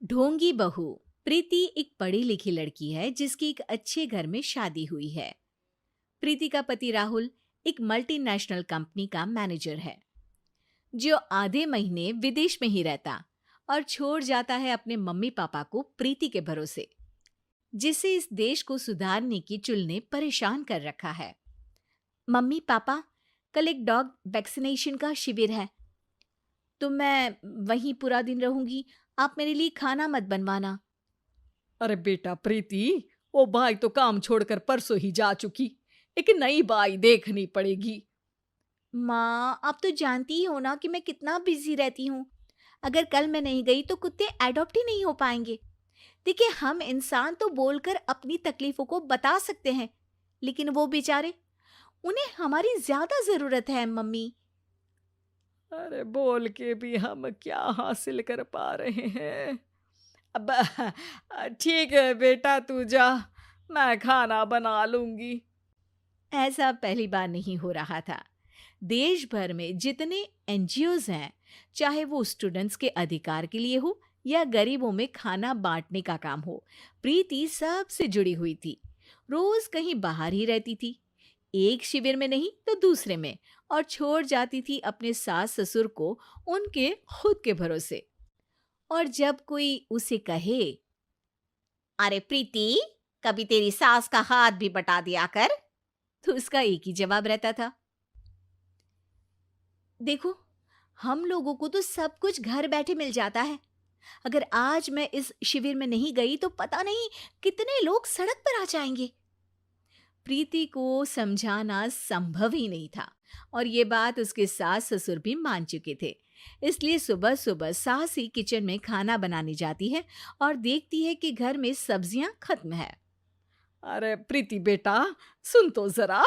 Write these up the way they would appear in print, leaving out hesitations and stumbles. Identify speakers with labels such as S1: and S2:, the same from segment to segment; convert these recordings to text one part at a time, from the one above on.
S1: ढोंगी बहू। प्रीति एक पढ़ी लिखी लड़की है जिसकी एक अच्छे घर में शादी हुई है। प्रीति का पति राहुल एक मल्टीनेशनल कंपनी का मैनेजर है जो आधे महीने विदेश में ही रहता और छोड़ जाता है अपने मम्मी पापा को प्रीति के भरोसे, जिसे इस देश को सुधारने की चुल ने परेशान कर रखा है। मम्मी पापा, कल एक डॉग वैक्सीनेशन का शिविर है तो मैं वहीं पूरा दिन रहूंगी। आप मेरे लिए खाना मत बनवाना।
S2: अरे बेटा प्रीति, वो बाई तो काम छोड़कर परसों ही जा चुकी। एक नई बाई देखनी पड़ेगी।
S1: माँ, आप तो जानती ही हो ना कि मैं कितना बिजी रहती हूँ। अगर कल मैं नहीं गई तो कुत्ते एडॉप्ट ही नहीं हो पाएंगे। देखिए, हम इंसान तो बोलकर अपनी तकलीफों को बता सकते हैं, लेकिन वो बेचारे, उन्हें हमारी ज्यादा जरूरत है मम्मी।
S2: अरे बोल के भी हम क्या हासिल कर पा रहे हैं। अब ठीक है बेटा, तू जा, मैं खाना बना लूंगी।
S1: ऐसा पहली बार नहीं हो रहा था। देश भर में जितने एनजीओज हैं, चाहे वो स्टूडेंट्स के अधिकार के लिए हो या गरीबों में खाना बांटने का काम हो, प्रीति सबसे जुड़ी हुई थी। रोज कहीं बाहर ही रहती थी, एक शिविर में नहीं तो दूसरे में, और छोड़ जाती थी अपने सास ससुर को उनके खुद के भरोसे। और जब कोई उसे कहे, अरे प्रीति, कभी तेरी सास का हाथ भी बटा दिया कर, तो उसका एक ही जवाब रहता था, देखो, हम लोगों को तो सब कुछ घर बैठे मिल जाता है। अगर आज मैं इस शिविर में नहीं गई तो पता नहीं कितने लोग सड़क पर आ जाएंगे। प्रीति को समझाना संभव ही नहीं था, और ये बात उसके सास ससुर भी मान चुके थे। इसलिए सुबह सुबह सास ही किचन में खाना बनाने जाती है और देखती है कि घर में सब्जियां खत्म है।
S2: अरे प्रीति बेटा, सुन तो जरा।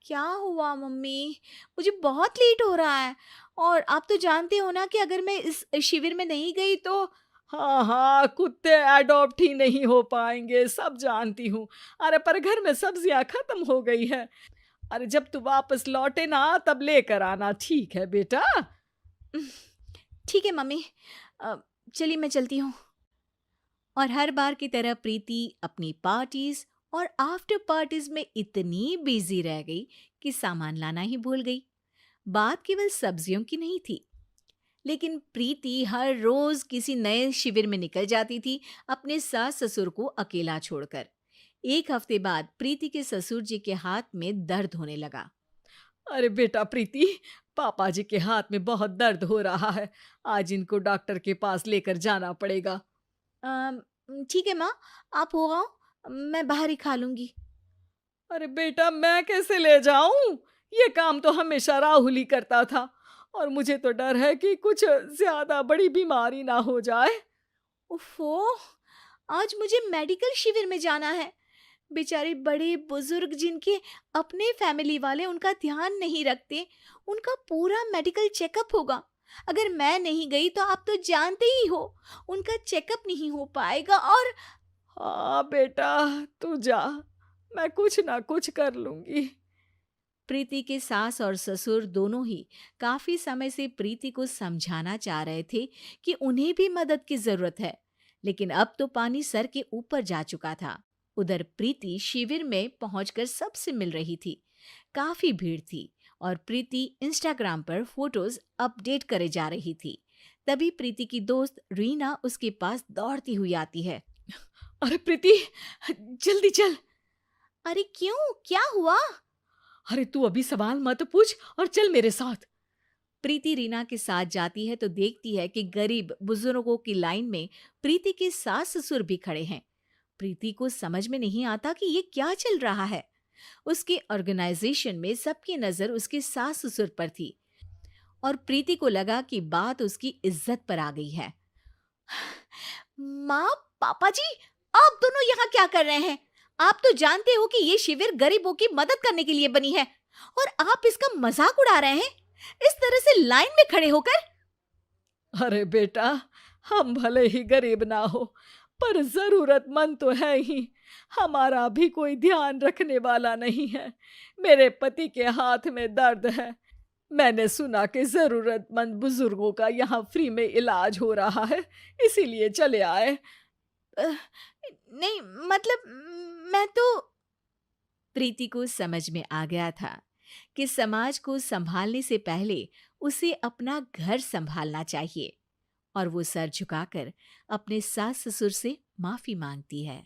S1: क्या हुआ मम्मी? मुझे बहुत लेट हो रहा है, और आप तो जानते हो ना कि अगर मैं इस शिविर में नहीं गई तो।
S2: हाँ हाँ, कुत्ते एडॉप्ट ही नहीं हो पाएंगे, सब जानती हूँ। अरे पर घर में सब्जियां खत्म हो गई है। अरे जब तू वापस लौटे ना तब लेकर आना, ठीक है बेटा।
S1: ठीक है मम्मी, चलिए मैं चलती हूँ। और हर बार की तरह प्रीति अपनी पार्टीज और आफ्टर पार्टीज में इतनी बिजी रह गई कि सामान लाना ही भूल गई। बात केवल सब्जियों की नहीं थी, लेकिन प्रीति हर रोज किसी नए शिविर में निकल जाती थी, अपने सास ससुर को अकेला छोड़कर। एक हफ्ते बाद प्रीति के ससुर जी के हाथ में दर्द होने लगा।
S2: अरे बेटा प्रीति, पापा जी के हाथ में बहुत दर्द हो रहा है। आज इनको डॉक्टर के पास लेकर जाना पड़ेगा।
S1: "अम, ठीक है माँ, आप हो आओ, मैं बाहर ही खा लूंगी।
S2: अरे बेटा, मैं कैसे ले जाऊं? ये काम तो हमेशा राहुल ही करता था, और मुझे तो डर है कि कुछ ज्यादा बड़ी बीमारी ना हो जाए।
S1: उफ़ो! आज मुझे मेडिकल शिविर में जाना है। बेचारे बड़े बुजुर्ग जिनके अपने फैमिली वाले उनका ध्यान नहीं रखते, उनका पूरा मेडिकल चेकअप होगा। अगर मैं नहीं गई तो आप तो जानते ही हो, उनका चेकअप नहीं हो पाएगा। और
S2: हाँ बेटा, तू जा, मैं कुछ ना कुछ कर लूंगी।
S1: प्रीति के सास और ससुर दोनों ही काफी समय से प्रीति को समझाना चाह रहे थे कि उन्हें भी मदद की जरूरत है, लेकिन अब तो पानी सर के ऊपर जा चुका था। उधर प्रीति शिविर में पहुंचकर सबसे मिल रही थी। काफी भीड़ थी और प्रीति इंस्टाग्राम पर फोटोज अपडेट करे जा रही थी। तभी प्रीति की दोस्त रीना उसके पास दौड़ती हुई आती है।
S2: अरे प्रीति, जल्दी चल।
S1: अरे क्यों, क्या हुआ?
S2: अरे तू अभी सवाल मत पूछ और चल मेरे साथ।
S1: प्रीति रीना के साथ जाती है तो देखती है कि गरीब बुजुर्गों की लाइन में प्रीति के सास ससुर भी खड़े हैं। प्रीति को समझ में नहीं आता कि ये क्या चल रहा है। उसके ऑर्गेनाइजेशन में सबकी नजर उसके सास ससुर पर थी, और प्रीति को लगा कि बात उसकी इज्जत पर आ गई है। माँ, पापा जी, आप दोनों यहाँ क्या कर रहे हैं? आप तो जानते हो कि ये शिविर गरीबों की मदद करने के लिए बनी है, और आप इसका मजाक उड़ा रहे हैं इस तरह से लाइन में खड़े होकर।
S2: अरे बेटा, हम भले ही गरीब ना हो, पर जरूरतमंद तो है ही। हमारा भी कोई ध्यान रखने वाला नहीं है। मेरे पति के हाथ में दर्द है, मैंने सुना कि ज़रूरतमंद बुजुर्गों का यहाँ फ्री में इलाज हो रहा है, इसीलिए चले आए।
S1: अ, नहीं, मतलब मैं तो प्रीति को समझ में आ गया था कि समाज को संभालने से पहले उसे अपना घर संभालना चाहिए और वो सर झुकाकर अपने सास ससुर से माफी मांगती है।